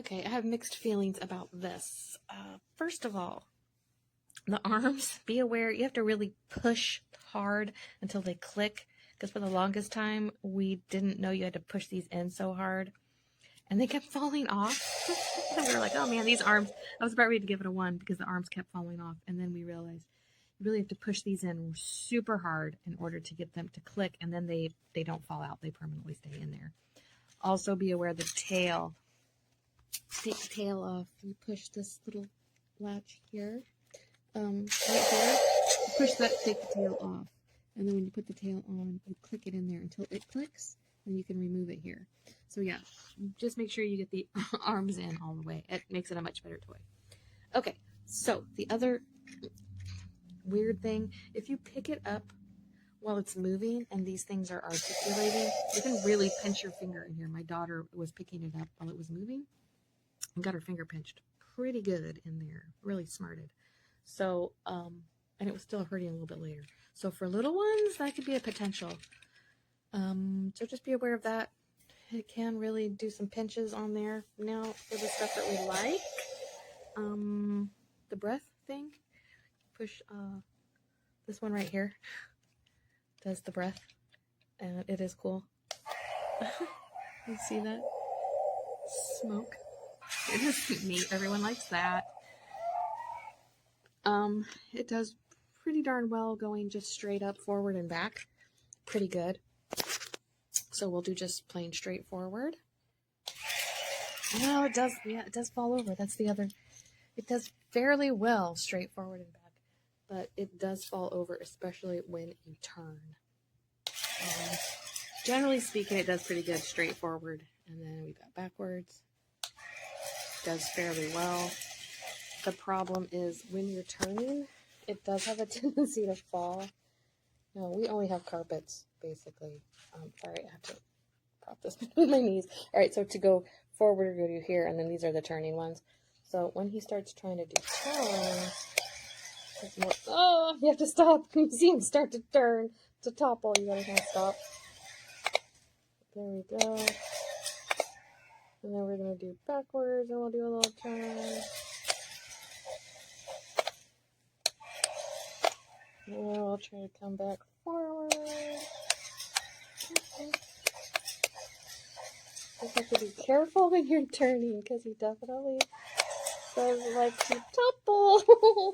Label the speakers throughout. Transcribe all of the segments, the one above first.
Speaker 1: Okay, I have mixed feelings about this. First of all, the arms, be aware, you have to really push hard until they click, because for the longest time, we didn't know you had to push these in so hard, and they kept falling off. And we were like, oh man, these arms, I was about ready to give it a 1 because the arms kept falling off, and then we realized you really have to push these in super hard in order to get them to click, and then they don't fall out, they permanently stay in there. Also be aware of the tail. Take the tail off. You push this little latch here, right here. You push that, take the tail off, and then when you put the tail on, you click it in there until it clicks, and you can remove it here. So yeah, just make sure you get the arms in all the way. It makes it a much better toy. Okay, so the other weird thing, if you pick it up while it's moving and these things are articulating, you can really pinch your finger in here. My daughter was picking it up while it was moving and got her finger pinched pretty good in there, really smarted. So, and it was still hurting a little bit later. So for little ones, that could be a potential. So just be aware of that. It can really do some pinches on there. Now for the stuff that we like, the breath thing, push this one right here, does the breath, and it is cool. You see that? Smoke. It is neat. Everyone likes that. It does pretty darn well going just straight up, forward, and back. Pretty good. So we'll do just plain straight forward. No, it does. Yeah, it does fall over. That's the other. It does fairly well straight forward and back, but it does fall over, especially when you turn. Generally speaking, it does pretty good straight forward, and then we've got backwards. Does fairly well. The problem is when you're turning, it does have a tendency to fall. No, we only have carpets, basically. Sorry, I have to prop this with my knees. All right, so to go forward, go to here, and then these are the turning ones. So when he starts trying to do turns, there's more, oh, you have to stop. You see him start to turn, to topple. You gotta kind of stop. There we go. And then we're going to do backwards, and we'll do a little turn. And then we'll try to come back forward. Okay. Just have to be careful when you're turning, because he definitely does like to topple.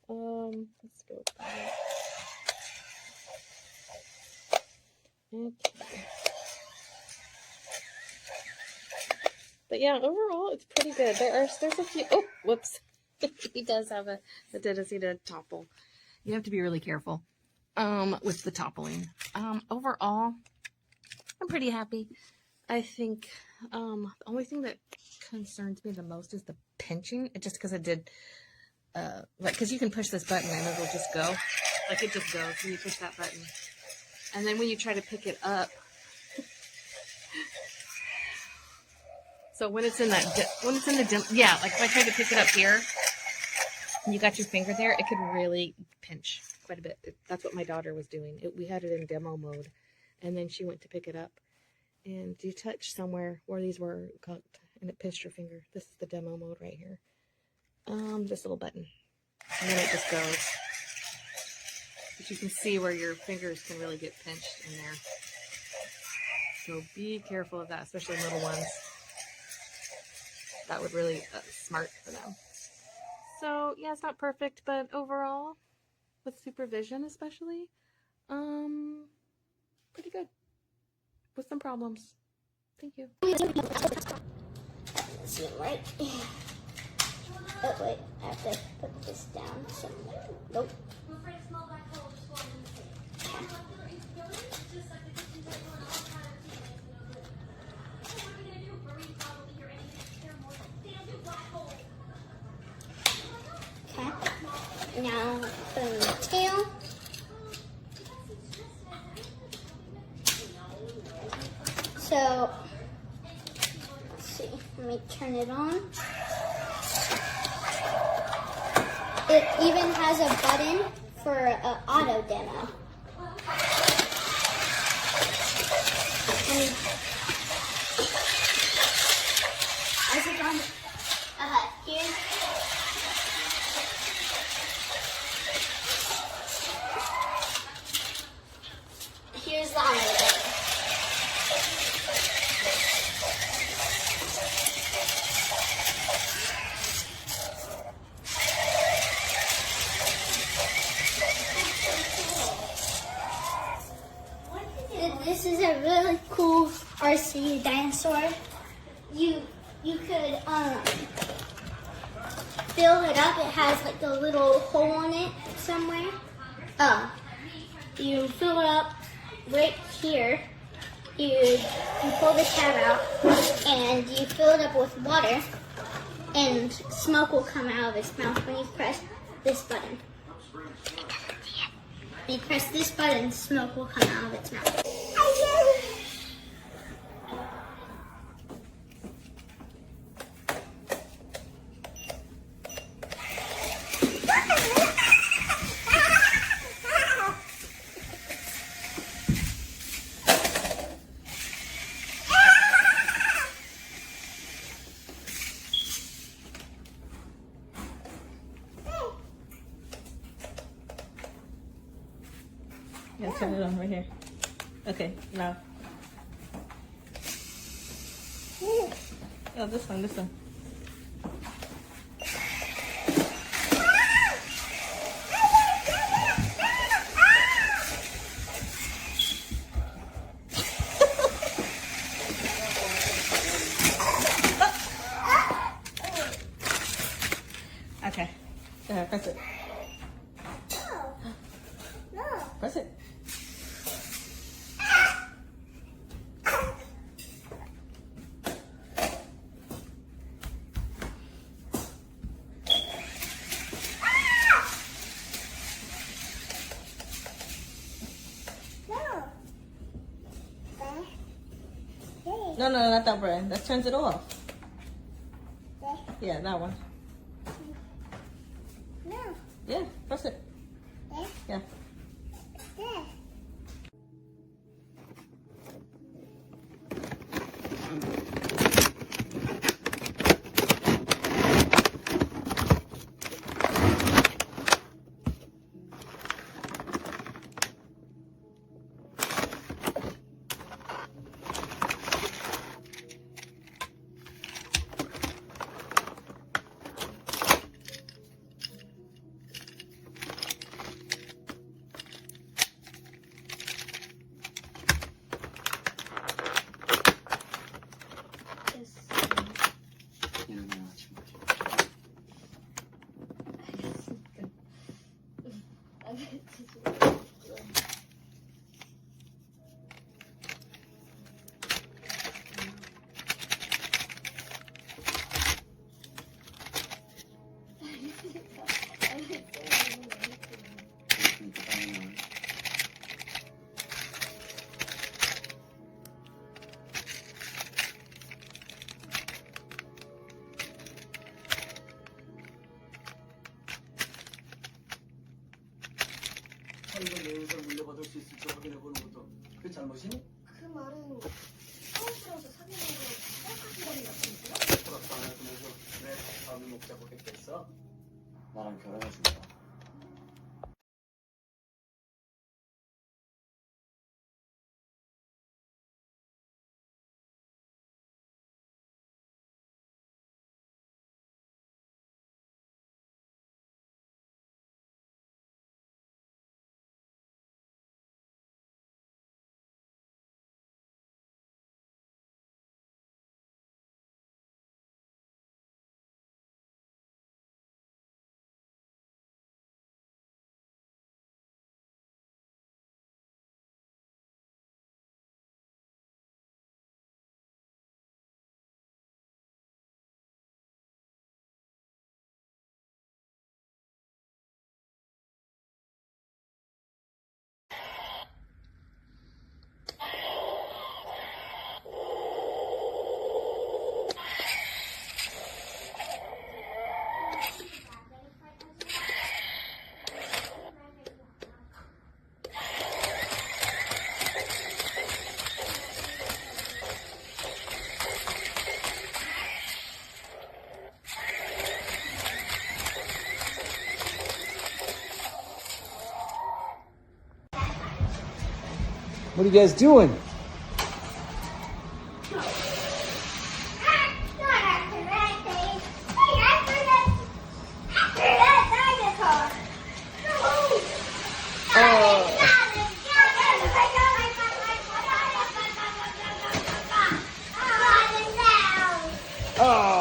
Speaker 1: Let's go back. Okay. But yeah, overall, it's pretty good. There's a few, oh, whoops. He does have a tendency to topple. You have to be really careful with the toppling. Overall, I'm pretty happy. I think the only thing that concerns me the most is the pinching. Just because I did, because you can push this button and it'll just go. Like, it just goes when you push that button. And then when you try to pick it up, so when it's in that, yeah, like if I tried to pick it up here, and you got your finger there, it could really pinch quite a bit. That's what my daughter was doing. We had it in demo mode, and then she went to pick it up, and you touch somewhere where these were cooked, and it pinched your finger. This is the demo mode right here. This little button, and then it just goes. But you can see where your fingers can really get pinched in there. So be careful of that, especially little ones. That would really smart for them. So yeah, it's not perfect, but overall, with supervision especially, pretty good. With some problems. Thank you.
Speaker 2: Let's see, right? Oh wait, I have to put this down somewhere. Nope. Now, the tail. So, let's see, let me turn it on. It even has a button for an auto demo. Is it on? Here. Here's the elevator. This is a really cool RC dinosaur. You could fill it up. It has like a little hole in it somewhere. You fill it up right here. You pull the tab out and you fill it up with water, and smoke will come out of its mouth when you press this button. When you press this button, smoke will come out of its mouth.
Speaker 1: Yeah, turn it on right here. Okay, now. Oh, this one. Okay, go ahead, press it.
Speaker 2: No.
Speaker 1: Press it. No, not that brand. That turns it off. Yeah, that one.
Speaker 2: No.
Speaker 1: Yeah, press it. Yeah.
Speaker 3: 사이버 내용상 물려받을 수 있을지 확인해보는 것도 그 잘못이니?
Speaker 4: 그 말은 사무실에서 사귀는 거 똑같은 거리 같은데요?
Speaker 3: 허락도 안 해주면서 왜 밥을 먹자고 했겠어? 나랑 결혼해준다. What are you guys doing? Oh.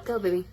Speaker 1: Go, baby.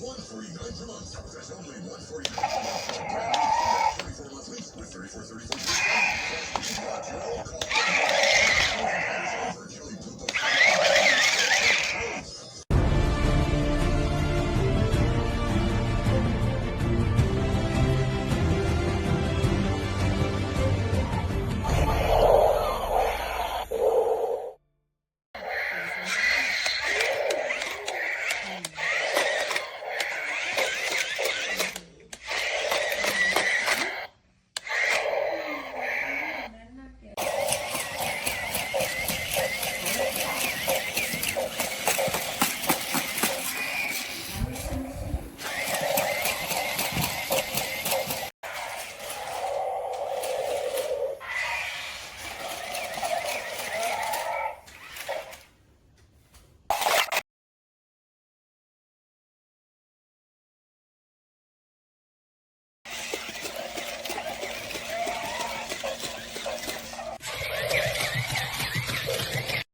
Speaker 5: $149 per month. That's only $149 per month. Brand new 34 month lease with 34.34.